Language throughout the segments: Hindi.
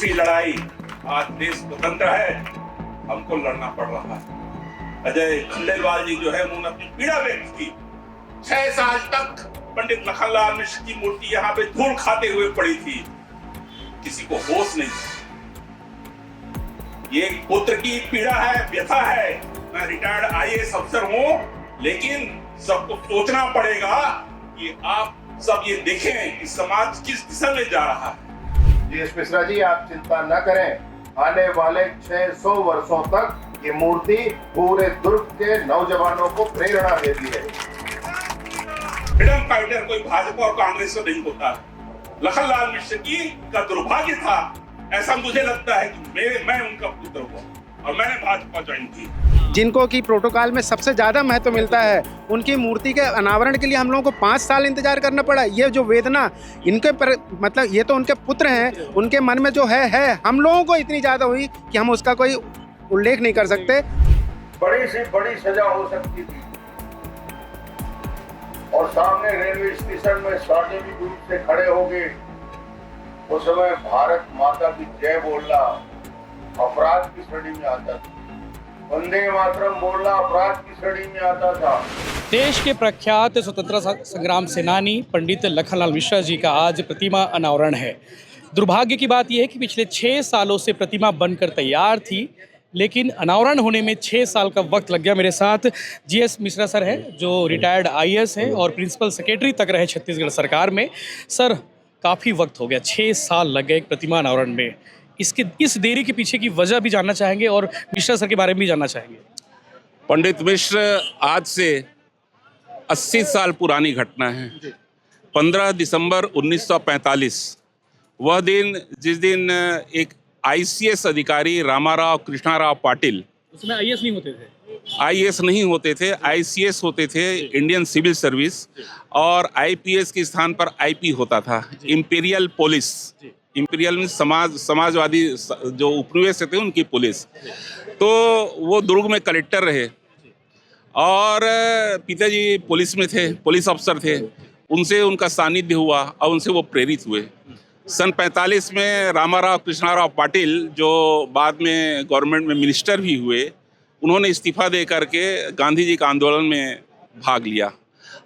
दूसरी लड़ाई, आज देश स्वतंत्र है, हमको लड़ना पड़ रहा है। अजय खंडेलवाल जी जो है उन्होंने अपनी पीड़ा व्यक्त की। 6 साल तक पंडित लखनलाल मिश्र की मूर्ति यहाँ पे धूल खाते हुए पड़ी थी, किसी को होश नहीं था। ये पुत्र की पीड़ा है, व्यथा है। मैं रिटायर्ड आईएएस अफसर हूं, लेकिन सबको सोचना पड़ेगा कि आप सब ये देखें कि समाज किस दिशा में जा रहा है। जीएस मिश्रा जी, आप चिंता न करें, आने वाले 600 वर्षों तक ये मूर्ति पूरे दुर्ग के नौजवानों को प्रेरणा देती है। फ्रीडम फाइटर कोई भाजपा और कांग्रेस से नहीं होता। लखनलाल मिश्र का दुर्भाग्य था, ऐसा मुझे लगता है कि मैं उनका पुत्र हूँ और मैंने भाजपा ज्वाइन की। जिनको कि प्रोटोकॉल में सबसे ज़्यादा महत्व मिलता है, उनकी मूर्ति के अनावरण के लिए हम लोगों को 5 साल इंतजार करना पड़ा। ये जो वेदना इनके पर, मतलब ये तो उनके पुत्र हैं, उनके मन में जो है हम लोगों को इतनी ज़्यादा हुई कि हम उसका कोई उल्लेख नहीं कर सकते। बड़ी से बड़ी सजा हो सकती थी और सामने रेलवे स्टेशन में सार्वजनिक रूप से खड़े हो गए, उस समय भारत माता की जय बोलना अपराध की श्रेणी में आता था, वंदे मातरम बोलना अपराध की श्रेणी में आता था। देश के प्रख्यात स्वतंत्रता संग्राम सेनानी पंडित लखनलाल मिश्रा जी का आज प्रतिमा अनावरण है। दुर्भाग्य की बात यह है कि पिछले 6 सालों से प्रतिमा बनकर तैयार थी, लेकिन अनावरण होने में 6 साल का वक्त लग गया। मेरे साथ जीएस मिश्रा सर हैं, जो रिटायर्ड आईएएस हैं और प्रिंसिपल सेक्रेटरी तक रहे छत्तीसगढ़ सरकार में। सर, काफ़ी वक्त हो गया, 6 साल लग गए एक प्रतिमा अनावरण में। इस देरी के पीछे की वजह भी जानना चाहेंगे और मिश्रा सर के बारे में भी जानना चाहेंगे। पंडित मिश्र आज से 80 साल पुरानी घटना है। 15 दिसंबर 1945 वह दिन जिस दिन एक आईसीएस अधिकारी रामाराव कृष्णाराव पाटिल, उसमें आईएएस नहीं होते थे, आईएएस नहीं होते थे, आईसीएस होते थे, इंडियन सिविल सर्विस, और आईपीएस के स्थान पर आईपी होता था, इंपीरियल पुलिस। इंपीरियल में समाजवादी जो उपनिवेश थे उनकी पुलिस। तो वो दुर्ग में कलेक्टर रहे और पिताजी पुलिस में थे, पुलिस अफसर थे। उनसे उनका सानिध्य हुआ और उनसे वो प्रेरित हुए। सन 45 में रामाराव कृष्णाराव पाटिल, जो बाद में गवर्नमेंट में मिनिस्टर भी हुए, उन्होंने इस्तीफा दे करके गांधी जी का आंदोलन में भाग लिया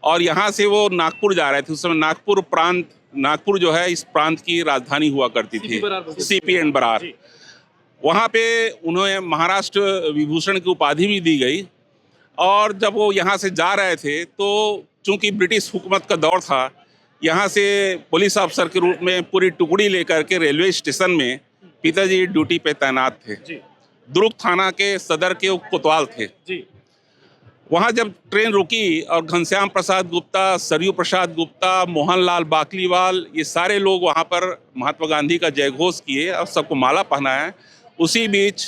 और यहाँ से वो नागपुर जा रहे थे। उस समय नागपुर जो है इस प्रांत की राजधानी हुआ करती थी, सीपी एंड बरार। वहाँ पे उन्हें महाराष्ट्र विभूषण की उपाधि भी दी गई। और जब वो यहाँ से जा रहे थे तो चूंकि ब्रिटिश हुकूमत का दौर था, यहाँ से पुलिस अफसर के रूप में पूरी टुकड़ी लेकर के रेलवे स्टेशन में पिताजी ड्यूटी पे तैनात थे। दुर्ग थाना के सदर के कोतवाल थे। वहाँ जब ट्रेन रुकी और घनश्याम प्रसाद गुप्ता, सरयू प्रसाद गुप्ता, मोहनलाल बाकलीवाल, ये सारे लोग वहाँ पर महात्मा गांधी का जयघोष किए और सबको माला पहनाया। उसी बीच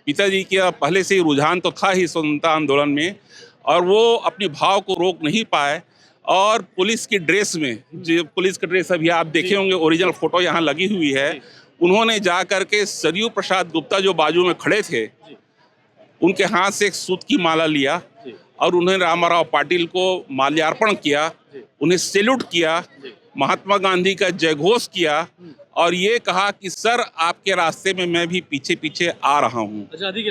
पिताजी का पहले से ही रुझान तो था ही स्वतंत्रता आंदोलन में, और वो अपने भाव को रोक नहीं पाए और पुलिस की ड्रेस में, जो पुलिस की ड्रेस अभी आप देखे होंगे, ओरिजिनल फोटो यहाँ लगी हुई है, उन्होंने जा करके सरयू प्रसाद गुप्ता जो बाजू में खड़े थे, उनके हाथ से एक सूत की माला लिया और उन्हें रामाराव पाटिल को माल्यार्पण किया, उन्हें सैल्यूट किया, महात्मा गांधी का जयघोष किया और ये कहा कि सर, आपके रास्ते में मैं भी पीछे पीछे आ रहा हूँ। आज़ादी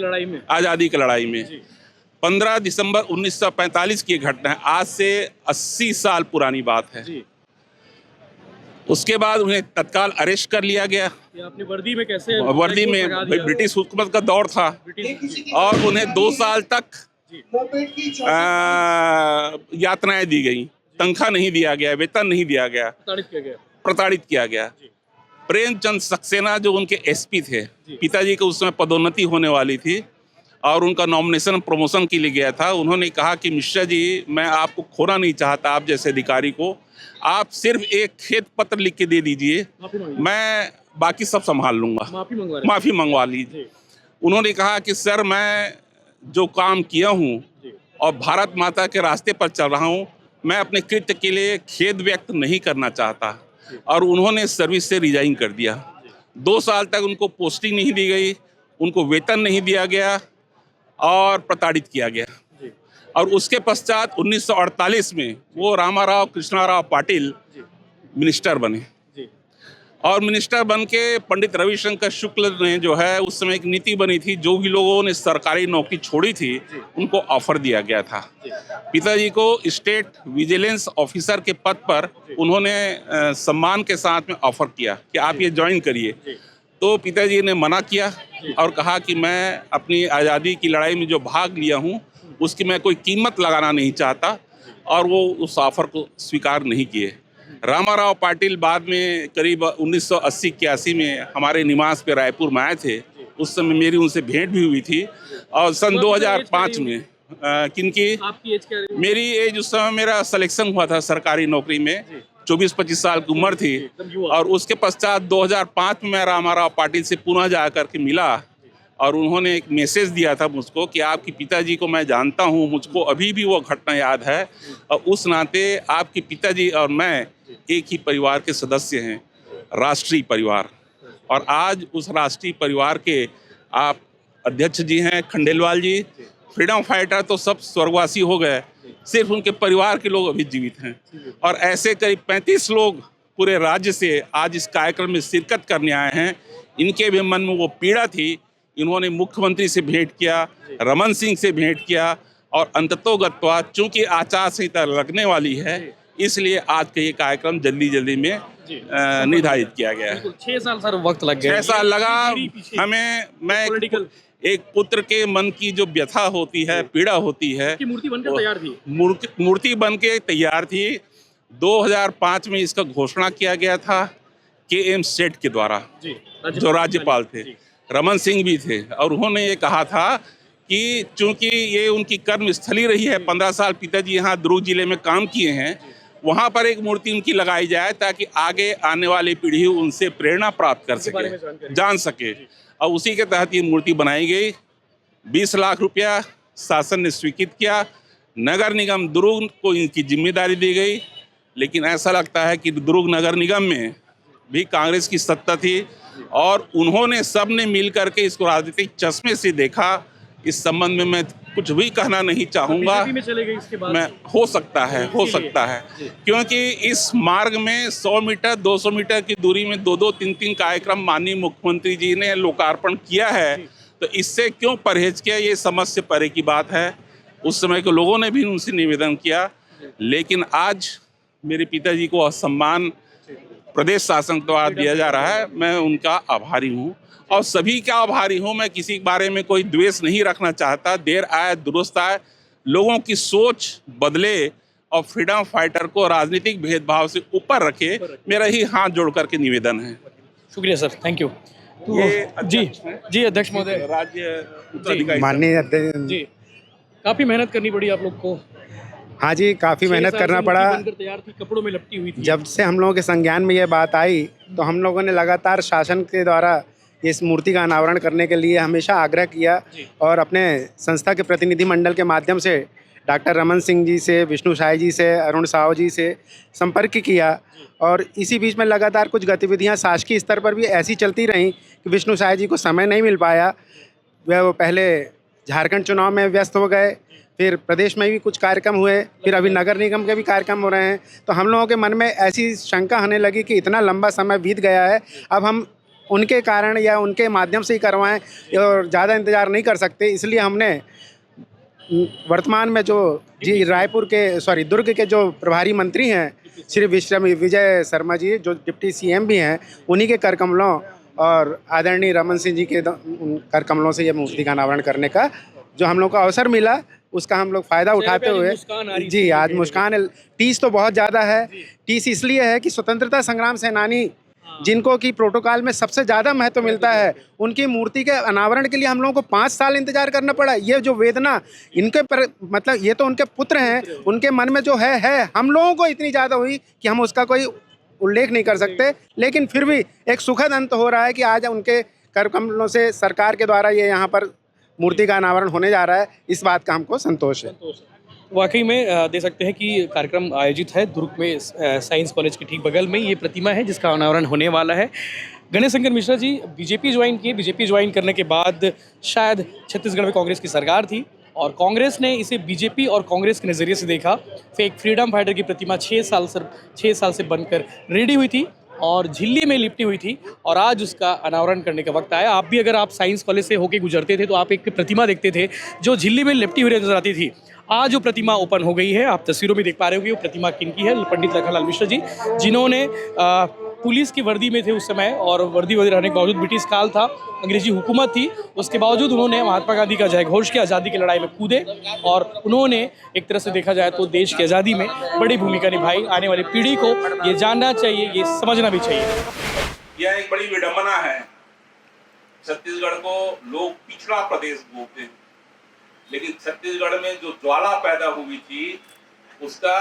की लड़ाई में 15 दिसंबर 1945 की घटना है, आज से 80 साल पुरानी बात है। उसके बाद उन्हें तत्काल अरेस्ट कर लिया गया। अपनी वर्दी में कैसे? वर्दी में, ब्रिटिश हुकूमत का दौर था और उन्हें 2 साल तक यातनाएं दी गई, तनख्वाह नहीं दिया गया, वेतन नहीं दिया गया, प्रताड़ित किया गया। प्रेमचंद सक्सेना जो उनके एसपी थे, पिताजी को उस समय पदोन्नति होने वाली थी और उनका नॉमिनेशन प्रमोशन के लिए गया था। उन्होंने कहा कि मिश्रा जी, मैं आपको खोना नहीं चाहता, आप जैसे अधिकारी को, आप सिर्फ एक खेत पत्र लिख के दे दीजिए, मैं बाकी सब संभाल लूंगा। माफी मंगवा लीजिए। उन्होंने कहा कि सर, मैं जो काम किया हूँ और भारत माता के रास्ते पर चल रहा हूँ, मैं अपने कृत्य के लिए खेद व्यक्त नहीं करना चाहता, और उन्होंने सर्विस से रिजाइन कर दिया। 2 साल तक उनको पोस्टिंग नहीं दी गई, उनको वेतन नहीं दिया गया और प्रताड़ित किया गया। और उसके पश्चात 1948 में वो रामाराव कृष्णाराव पाटिल मिनिस्टर बने और मिनिस्टर बन के पंडित रविशंकर शुक्ल ने जो है उस समय एक नीति बनी थी, जो भी लोगों ने सरकारी नौकरी छोड़ी थी उनको ऑफर दिया गया था। पिताजी को स्टेट विजिलेंस ऑफिसर के पद पर उन्होंने सम्मान के साथ में ऑफर किया कि आप ये ज्वाइन करिए। तो पिताजी ने मना किया और कहा कि मैं अपनी आज़ादी की लड़ाई में जो भाग लिया हूँ उसकी मैं कोई कीमत लगाना नहीं चाहता, और वो उस ऑफर को स्वीकार नहीं किए। रामाराव पाटिल बाद में करीब 1980-81 में हमारे निवास पे रायपुर में आए थे। उस समय मेरी उनसे भेंट भी हुई थी। और सन 2005 में किनकी आपकी एज क्या है? मेरी एज उस समय मेरा सिलेक्शन हुआ था सरकारी नौकरी में, 24-25 साल की उम्र थी। और उसके पश्चात 2005 में मैं रामाराव पाटिल से पुनः जा कर के मिला और उन्होंने एक मैसेज दिया था मुझको कि आपके पिताजी को मैं जानता हूँ, मुझको अभी भी वो घटना याद है, और उस नाते आपके पिताजी और मैं एक ही परिवार के सदस्य हैं, राष्ट्रीय परिवार। और आज उस राष्ट्रीय परिवार के आप अध्यक्ष जी हैं खंडेलवाल जी। फ्रीडम फाइटर तो सब स्वर्गवासी हो गए, सिर्फ उनके परिवार के लोग अभी जीवित हैं। और ऐसे करीब 35 लोग पूरे राज्य से आज इस कार्यक्रम में शिरकत करने आए हैं। इनके भी मन में वो पीड़ा थी। इन्होंने मुख्यमंत्री से भेंट किया, रमन सिंह से भेंट किया, और अंततोगत्वा चूंकि आचार संहिता लगने वाली है, इसलिए आज का ये कार्यक्रम जल्दी में निर्धारित किया गया है। 6 साल सर वक्त लग गया। 6 साल लगा हमें। मैं एक पुत्र के मन की जो व्यथा होती है, पीड़ा होती है, की मूर्ति बनकर तैयार थी। मूर्ति बन के तैयार थी। 2005 में इसका घोषणा किया गया था KM सेठ के द्वारा, जो राज्यपाल थे, रमन सिंह भी थे। और उन्होंने ये कहा था कि चूंकि ये उनकी कर्म स्थली रही है, 15 साल पिताजी यहाँ दुर्ग जिले में काम किए हैं, वहाँ पर एक मूर्ति उनकी लगाई जाए ताकि आगे आने वाली पीढ़ी उनसे प्रेरणा प्राप्त कर सके, जान सके। और उसी के तहत ये मूर्ति बनाई गई। 20 लाख रुपया शासन ने स्वीकृत किया। नगर निगम दुर्ग को इनकी जिम्मेदारी दी गई। लेकिन ऐसा लगता है कि दुर्ग नगर निगम में भी कांग्रेस की सत्ता थी और उन्होंने सब ने मिल करके इसको राजनीतिक चश्मे से देखा। इस संबंध में मैं कुछ भी कहना नहीं चाहूँगा। बीजेपी में चले गए इसके बाद? मैं हो सकता है क्योंकि इस मार्ग में 100 मीटर 200 मीटर की दूरी में 2-2 3-3 कार्यक्रम माननीय मुख्यमंत्री जी ने लोकार्पण किया है। तो इससे क्यों परहेज किया, ये समझ से परे की बात है। उस समय के लोगों ने भी उनसे निवेदन किया। लेकिन आज मेरे पिताजी को सम्मान प्रदेश शासन द्वारा दिया जा रहा है। मैं उनका आभारी हूँ और सभी का आभारी हूँ। मैं किसी के बारे में कोई द्वेष नहीं रखना चाहता। देर आए दुरुस्त आए, लोगों की सोच बदले और फ्रीडम फाइटर को राजनीतिक भेदभाव से ऊपर रखे, मेरा ही हाथ जोड़ करके निवेदन है। शुक्रिया सर, थैंक यू। जी अध्यक्ष महोदय, राज्य माननीय अध्यक्ष जी, काफी मेहनत करनी पड़ी आप लोग को। हाँ जी, काफ़ी मेहनत करना पड़ा। तैयार थी, कपड़ों में लपटी हुई थी। जब से हम लोगों के संज्ञान में ये बात आई तो हम लोगों ने लगातार शासन के द्वारा इस मूर्ति का अनावरण करने के लिए हमेशा आग्रह किया और अपने संस्था के प्रतिनिधि मंडल के माध्यम से डॉक्टर रमन सिंह जी से, विष्णु साय जी से, अरुण साव जी से संपर्क किया। और इसी बीच में लगातार कुछ गतिविधियां शासकीय स्तर पर भी ऐसी चलती रहीं कि विष्णु साय जी को समय नहीं मिल पाया। वो पहले झारखंड चुनाव में व्यस्त हो गए, फिर प्रदेश में भी कुछ कार्यक्रम हुए, फिर अभी नगर निगम के भी कार्यक्रम हो रहे हैं। तो हम लोगों के मन में ऐसी शंका होने लगी कि इतना लंबा समय बीत गया है, अब हम उनके कारण या उनके माध्यम से ही करवाएं और ज़्यादा इंतज़ार नहीं कर सकते। इसलिए हमने वर्तमान में जो रायपुर के दुर्ग के जो प्रभारी मंत्री हैं श्री विजय शर्मा जी, जो डिप्टी CM भी हैं, उन्हीं के कर कमलों और आदरणीय रमन सिंह जी के कर कमलों से ये मूर्ति का अनावरण करने का जो हम लोग को अवसर मिला, उसका हम लोग फ़ायदा उठाते हुए जी आज मुस्कान टीस तो बहुत ज़्यादा है। टीस इसलिए है कि स्वतंत्रता संग्राम सेनानी जिनको कि प्रोटोकॉल में सबसे ज़्यादा महत्व मिलता है, उनकी मूर्ति के अनावरण के लिए हम लोगों को 5 साल इंतजार करना पड़ा। ये जो वेदना इनके पर, मतलब ये तो उनके पुत्र हैं, उनके मन में जो है हम लोगों को इतनी ज़्यादा हुई कि हम उसका कोई उल्लेख नहीं कर सकते। लेकिन फिर भी एक सुखद अंत हो रहा है कि आज उनके कर कमलों से सरकार के द्वारा ये यहाँ पर मूर्ति का अनावरण होने जा रहा है। इस बात का हमको संतोष है। वाकई में देख सकते हैं कि कार्यक्रम आयोजित है दुर्ग में साइंस कॉलेज के ठीक बगल में ये प्रतिमा है जिसका अनावरण होने वाला है। गणेश शंकर मिश्रा जी बीजेपी ज्वाइन किए। बीजेपी ज्वाइन करने के बाद शायद छत्तीसगढ़ में कांग्रेस की सरकार थी और कांग्रेस ने इसे बीजेपी और कांग्रेस के नज़रिए से देखा। फिर एक फ्रीडम फाइटर की प्रतिमा 6 साल से बनकर रेडी हुई थी और झिल्ली में लिपटी हुई थी और आज उसका अनावरण करने का वक्त आया। आप भी अगर आप साइंस कॉलेज से होके गुजरते थे तो आप एक प्रतिमा देखते थे जो झिल्ली में लिपटी हुई नजर आती थी। आज वो प्रतिमा ओपन हो गई है। आप तस्वीरों में देख पा रहे होंगे वो प्रतिमा किनकी है, पंडित लखनलाल मिश्र जी, जिन्होंने पुलिस की वर्दी में थे उस समय और वर्दी रहने के बावजूद, ब्रिटिश काल था, अंग्रेजी हुकूमत थी, उसके बावजूद उन्होंने महात्मा गांधी का जय घोष किया, आज़ादी की लड़ाई में कूदे और उन्होंने एक तरह से देखा जाए तो देश की आज़ादी में बड़ी भूमिका निभाई। आने वाली पीढ़ी को ये जानना चाहिए, ये समझना भी चाहिए। यह एक बड़ी विडंबना है। छत्तीसगढ़ को लोग पिछड़ा प्रदेश बोलते हैं, लेकिन छत्तीसगढ़ में जो ज्वाला पैदा हुई थी उसका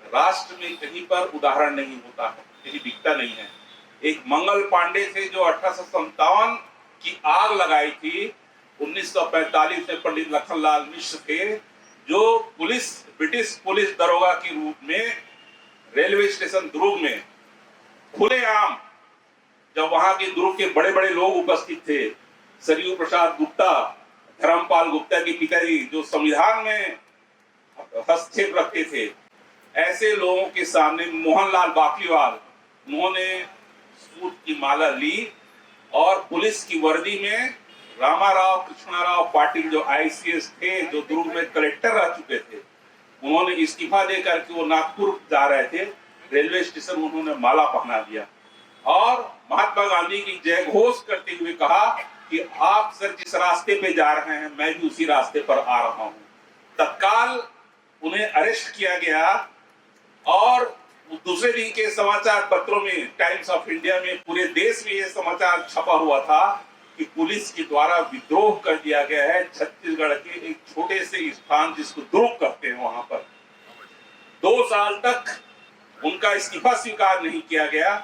राष्ट्र में कहीं पर उदाहरण नहीं होता है, कहीं दिखता नहीं है। एक मंगल पांडे थे जो 1857 की आग लगाई थी। 1945 में पंडित लखनलाल मिश्र थे जो ब्रिटिश पुलिस दरोगा के रूप में रेलवे स्टेशन दुर्ग में खुलेआम, जब वहां के दुर्ग के बड़े बड़े लोग उपस्थित थे, सरयू प्रसाद गुप्ता, धर्मपाल गुप्ता के पिताजी जो संविधान में हस्तक्षेप रखते थे, ऐसे लोगों के सामने मोहनलाल बाकलीवाल, उन्होंने सूत की माला ली और पुलिस की वर्दी में रामाराव कृष्णाराव पाटिल जो आईसीएस थे, जो दुर्ग में कलेक्टर रह चुके थे, उन्होंने इस्तीफा देकर के वो नागपुर जा रहे थे, रेलवे स्टेशन उन्होंने माला पहना दिया और महात्मा गांधी की जय घोष करते हुए कहा कि आप सर जिस रास्ते पे जा रहे हैं मैं भी उसी रास्ते पर आ रहा हूं। तत्काल उन्हें अरेस्ट किया गया और दूसरे दिन के समाचार पत्रों में, टाइम्स ऑफ इंडिया में, पूरे देश में यह समाचार छपा हुआ था कि पुलिस के द्वारा विद्रोह कर दिया गया है छत्तीसगढ़ के एक छोटे से स्थान जिसको दुर्ग कहते हैं वहां पर। 2 साल तक उनका इस्तीफा स्वीकार नहीं किया गया।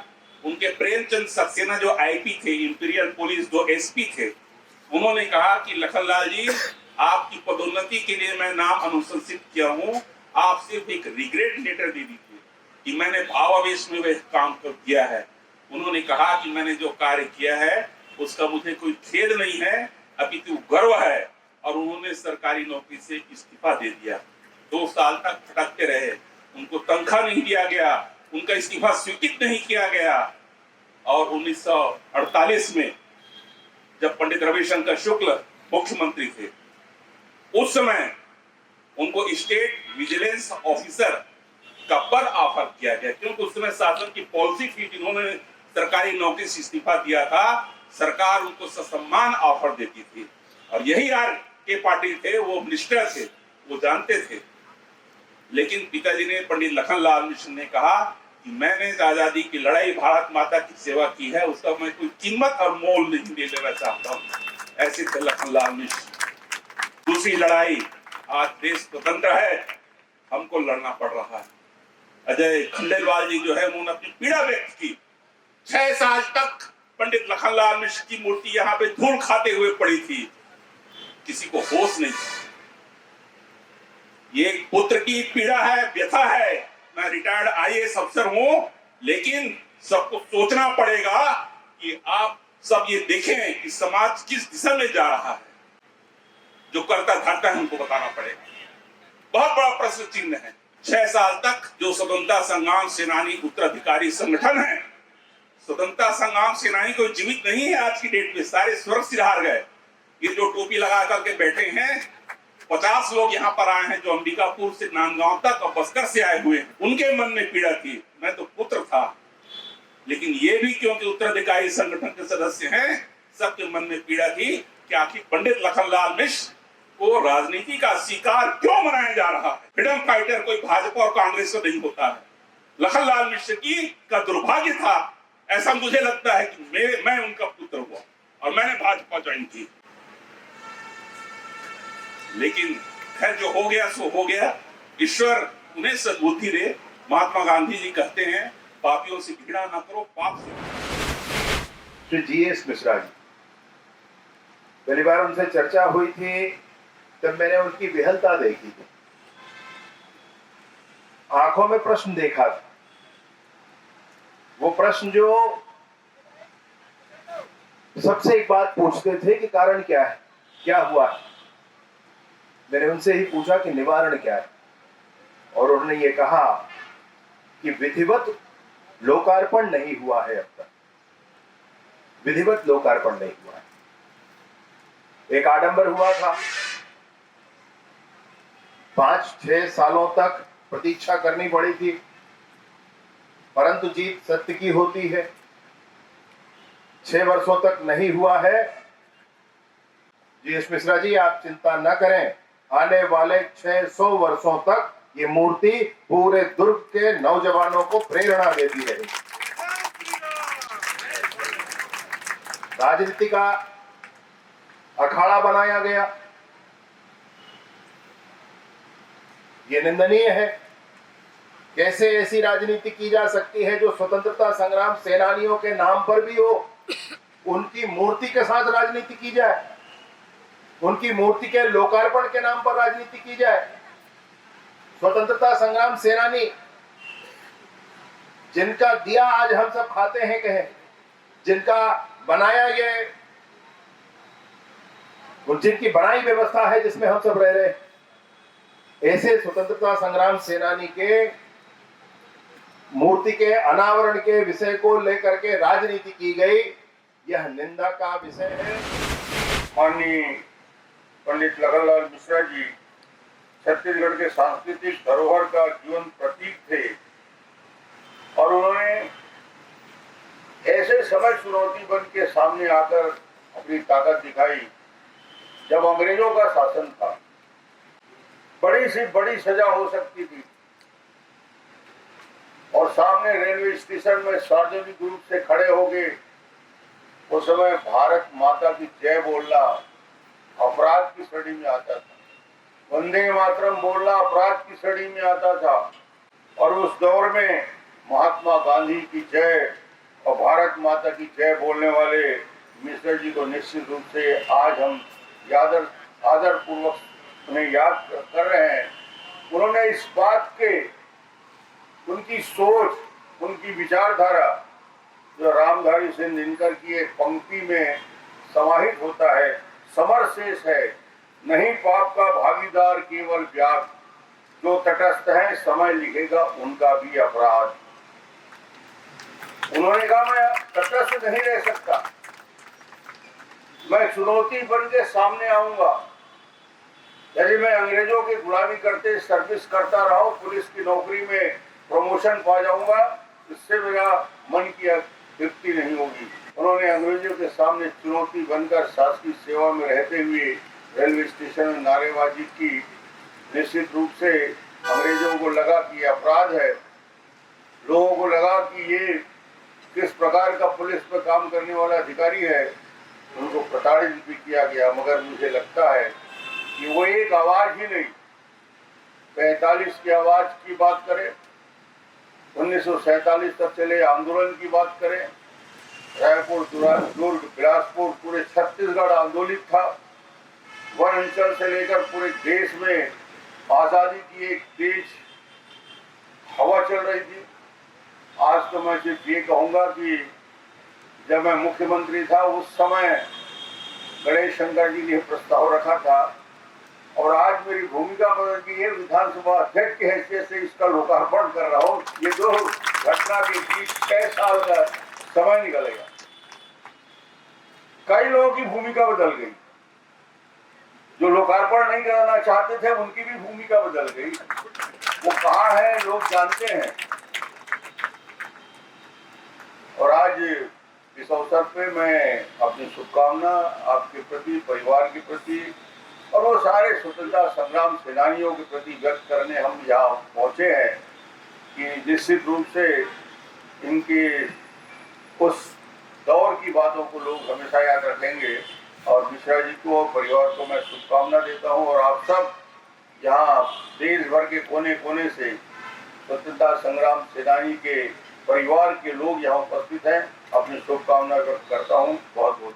उनके प्रेमचंद सक्सेना जो आईपी थे, इंपीरियल पुलिस जो एसपी थे, उन्होंने कहा कि लखनलाल जी आपकी पदोन्नति के लिए मैं नाम अनुशंसित किया हूं, आप सिर्फ एक रिग्रेट लेटर दे दीजिए कि मैंने भावावेश में वह काम किया है। उन्होंने कहा कि मैंने जो कार्य किया है उसका मुझे कोई खेद नहीं है, अपितु गर्व है, और उन्होंने सरकारी नौकरी से इस्तीफा दे दिया। 2 साल तक भटकते रहे, उनको तनख्वाह नहीं दिया गया, उनका इस्तीफा स्वीकृत नहीं किया गया और 1948 में जब पंडित रविशंकर शुक्ल मुख्यमंत्री थे, उस समय उनको स्टेट विजिलेंस ऑफिसर का पद ऑफर किया गया, क्योंकि उस समय शासन की पॉलिसी थी, जिन्होंने सरकारी नौकरी से इस्तीफा दिया था, सरकार उनको ससम्मान ऑफर देती थी। और यही आर के पाटिल थे, वो मिनिस्टर थे, वो जानते थे। लेकिन पिताजी ने, पंडित लखनलाल मिश्र ने कहा कि मैंने आजादी की लड़ाई, भारत माता की सेवा की है, उसका मैं कोई कीमत और मोल नहीं दे लेना चाहता हूँ। ऐसे थे लखनलाल मिश्र। दूसरी लड़ाई, आज देश स्वतंत्र है, हमको लड़ना पड़ रहा है। अजय खंडेलवाल जी जो है उन्होंने अपनी पीड़ा व्यक्त की। 6 साल तक पंडित लखनलाल मिश्र की मूर्ति यहाँ पे धूल खाते हुए पड़ी थी, किसी को होश नहीं। ये पुत्र की पीड़ा है, व्यथा है। मैं रिटायर्ड आईएएस अफसर हूं, लेकिन सबको सोचना पड़ेगा कि आप सब ये देखें कि समाज किस दिशा में जा रहा है। जो करता धरता है उनको बताना पड़ेगा। बहुत बड़ा प्रश्न चिन्ह है। 6 साल तक जो स्वतंत्रता संग्राम सेनानी उत्तराधिकारी संगठन है, स्वतंत्रता संग्राम सेनानी कोई जीवित नहीं है आज की डेट में, सारे स्वर्ग सिधार गए। ये जो टोपी लगा करके बैठे हैं, 50 लोग यहाँ पर आए हैं जो अंबिकापुर से नांदगांव तक और बस्तर से आए हुए हैं, उनके मन में पीड़ा थी। मैं तो पुत्र था, लेकिन ये भी क्योंकि उत्तराधिकारी संगठन के सदस्य हैं, सबके मन में पीड़ा थी कि आखिर पंडित लखनलाल मिश्र को राजनीति का शिकार क्यों बनाया जा रहा है। फ्रीडम फाइटर कोई भाजपा और कांग्रेस को नहीं होता है। लखनलाल मिश्र की का दुर्भाग्य था, ऐसा मुझे लगता है कि मैं उनका पुत्र हुआ और मैंने भाजपा ज्वाइन की। लेकिन खैर जो हो गया सो हो गया, ईश्वर उन्हें सद्बुद्धि दे। महात्मा गांधी जी कहते हैं, पापियों से घृणा ना करो, पाप से। श्री जीएस मिश्रा जी, पहली बार उनसे चर्चा हुई थी तब मैंने उनकी विहलता देखी थी, आंखों में प्रश्न देखा था। वो प्रश्न जो सबसे एक बात पूछते थे कि कारण क्या है, क्या हुआ है। मैंने उनसे ही पूछा कि निवारण क्या है, और उन्होंने ये कहा कि विधिवत लोकार्पण नहीं हुआ है अब तक, विधिवत लोकार्पण नहीं हुआ है। एक आडंबर हुआ था, 5-6 सालों तक प्रतीक्षा करनी पड़ी थी, परंतु जीत सत्य की होती है। 6 वर्षों तक नहीं हुआ है। जीएस मिश्रा जी, आप चिंता न करें, आने वाले 600 वर्षों तक ये मूर्ति पूरे दुर्ग के नौजवानों को प्रेरणा देती रहेगी। राजनीति का अखाड़ा बनाया गया, ये निंदनीय है। कैसे ऐसी राजनीति की जा सकती है जो स्वतंत्रता संग्राम सेनानियों के नाम पर भी हो? उनकी मूर्ति के साथ राजनीति की जाए, उनकी मूर्ति के लोकार्पण के नाम पर राजनीति की जाए। स्वतंत्रता संग्राम सेनानी जिनका दिया आज हम सब खाते हैं, कहें, जिनका बनाया ये, जिनकी बनाई व्यवस्था है जिसमें हम सब रह रहे हैं, ऐसे स्वतंत्रता संग्राम सेनानी के मूर्ति के अनावरण के विषय को लेकर के राजनीति की गई, यह निंदा का विषय है। माननीय पंडित लखनलाल मिश्रा जी छत्तीसगढ़ के सांस्कृतिक धरोहर का जीवंत प्रतीक थे और उन्होंने ऐसे समय चुनौती बन के सामने आकर अपनी ताकत दिखाई जब अंग्रेजों का शासन था। बड़ी से बड़ी सजा हो सकती थी और सामने रेलवे स्टेशन में सार्वजनिक रूप से खड़े हो गए, उस समय भारत माता की जय बोलना अपराध की श्रेणी में आता था, वंदे मातरम बोलना अपराध की श्रेणी में आता था। और उस दौर में महात्मा गांधी की जय और भारत माता की जय बोलने वाले मिश्रा जी को निश्चित रूप से आज हम आदर पूर्वक उन्हें याद कर रहे हैं। उन्होंने इस बात के, उनकी सोच, उनकी विचारधारा जो रामधारी सिंह दिनकर की एक पंक्ति में समाहित होता है, समर शेष है नहीं पाप का भागीदार केवल व्याग, जो तटस्थ है समय लिखेगा उनका भी अपराध। उन्होंने कहा मैं तटस्थ नहीं रह सकता, मैं चुनौती बन के सामने आऊंगा। यदि मैं अंग्रेजों की गुलामी करते सर्विस करता रहा हूं, पुलिस की नौकरी में प्रमोशन पा जाऊंगा, इससे मेरा मन की तृप्ति नहीं होगी। उन्होंने अंग्रेजों के सामने चुनौती बनकर शासकीय सेवा में रहते हुए रेलवे स्टेशन में नारेबाजी की। निश्चित रूप से अंग्रेजों को लगा कि यह अपराध है, लोगों को लगा कि ये किस प्रकार का पुलिस में काम करने वाला अधिकारी है, उनको प्रताड़ित भी किया गया। मगर मुझे लगता है कि वो एक आवाज ही नहीं, 45 की आवाज की बात करें, 1947 तक चले आंदोलन की बात करें, रायपुर, दुर्ग, बिलासपुर, पूरे छत्तीसगढ़ आंदोलित था। वन अंचल से लेकर पूरे देश में आजादी की एक तेज हवा चल रही थी। आज तो मैं सिर्फ ये कहूंगा कि जब मैं मुख्यमंत्री था उस समय गणेश शंकर जी ने प्रस्ताव रखा था और आज मेरी भूमिका बदल गई है, विधानसभा अध्यक्ष की हैसियत से इसका लोकार्पण कर रहा हूँ। ये दो घटना के बीच 6 साल का समय निकलेगा। कई लोगों की भूमिका बदल गई, जो लोकार्पण नहीं कराना चाहते थे उनकी भी भूमिका बदल गई। वो कहाँ है लोग जानते हैं। और आज इस अवसर पे मैं अपनी शुभकामना आपके प्रति, परिवार के प्रति और वो सारे स्वतंत्रता संग्राम सेनानियों के प्रति व्यक्त करने हम यहाँ पहुँचे हैं कि निश्चित रूप से इनके उस दौर की बातों को लोग हमेशा याद रखेंगे। और मिश्रा जी को और परिवार को मैं शुभकामना देता हूँ और आप सब यहाँ देश भर के कोने कोने से स्वतंत्रता संग्राम सेनानी के परिवार के लोग यहाँ उपस्थित हैं, अपनी शुभकामना व्यक्त करता हूँ। बहुत बहुत